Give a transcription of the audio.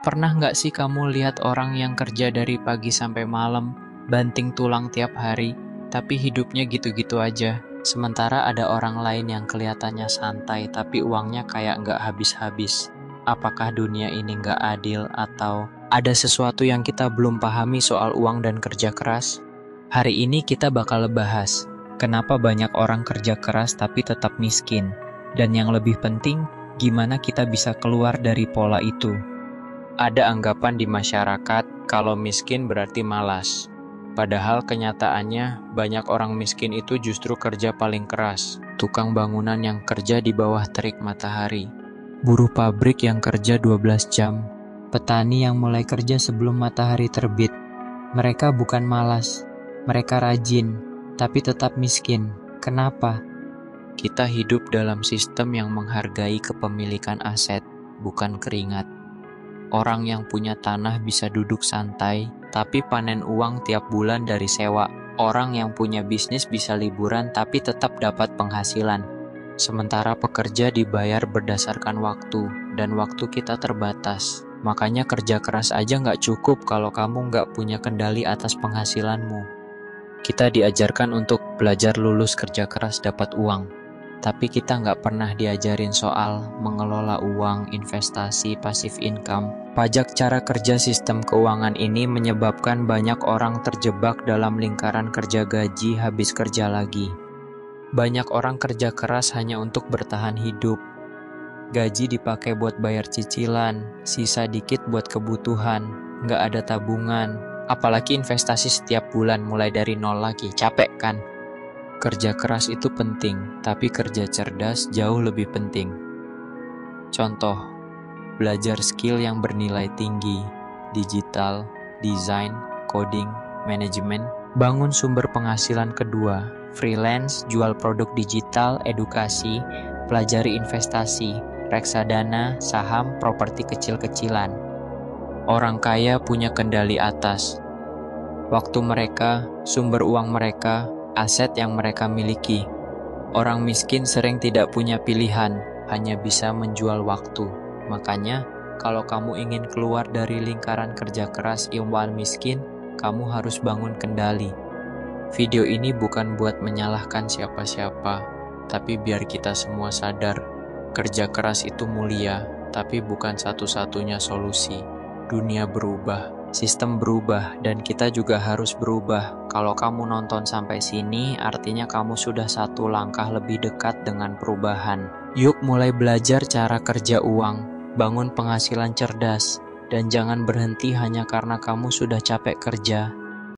Pernah nggak sih kamu lihat orang yang kerja dari pagi sampai malam, banting tulang tiap hari, tapi hidupnya gitu-gitu aja? Sementara ada orang lain yang kelihatannya santai, tapi uangnya kayak nggak habis-habis. Apakah dunia ini nggak adil atau ada sesuatu yang kita belum pahami soal uang dan kerja keras? Hari ini kita bakal bahas, kenapa banyak orang kerja keras tapi tetap miskin? Dan yang lebih penting, gimana kita bisa keluar dari pola itu? Ada anggapan di masyarakat kalau miskin berarti malas. Padahal kenyataannya banyak orang miskin itu justru kerja paling keras. Tukang bangunan yang kerja di bawah terik matahari. Buruh pabrik yang kerja 12 jam. Petani yang mulai kerja sebelum matahari terbit. Mereka bukan malas, mereka rajin, tapi tetap miskin. Kenapa? Kita hidup dalam sistem yang menghargai kepemilikan aset, bukan keringat. Orang yang punya tanah bisa duduk santai, tapi panen uang tiap bulan dari sewa. Orang yang punya bisnis bisa liburan, tapi tetap dapat penghasilan. Sementara pekerja dibayar berdasarkan waktu, dan waktu kita terbatas. Makanya kerja keras aja nggak cukup kalau kamu nggak punya kendali atas penghasilanmu. Kita diajarkan untuk belajar lulus kerja keras dapat uang. Tapi kita nggak pernah diajarin soal mengelola uang, investasi, passive income. Pajak cara kerja sistem keuangan ini menyebabkan banyak orang terjebak dalam lingkaran kerja gaji habis kerja lagi. Banyak orang kerja keras hanya untuk bertahan hidup. Gaji dipakai buat bayar cicilan, sisa dikit buat kebutuhan, nggak ada tabungan. Apalagi investasi setiap bulan mulai dari nol lagi, capek kan? Kerja keras itu penting, tapi kerja cerdas jauh lebih penting. Contoh, belajar skill yang bernilai tinggi, digital, desain, coding, manajemen, bangun sumber penghasilan kedua, freelance, jual produk digital, edukasi, pelajari investasi, reksadana, saham, properti kecil-kecilan. Orang kaya punya kendali atas waktu mereka, sumber uang mereka, aset yang mereka miliki. Orang miskin sering tidak punya pilihan, hanya bisa menjual waktu. Makanya, kalau kamu ingin keluar dari lingkaran kerja keras iwan miskin, kamu harus bangun kendali. Video ini bukan buat menyalahkan siapa-siapa, tapi biar kita semua sadar, kerja keras itu mulia, tapi bukan satu-satunya solusi. Dunia berubah. Sistem berubah, dan kita juga harus berubah. Kalau kamu nonton sampai sini, artinya kamu sudah satu langkah lebih dekat dengan perubahan. Yuk mulai belajar cara kerja uang, bangun penghasilan cerdas, dan jangan berhenti hanya karena kamu sudah capek kerja.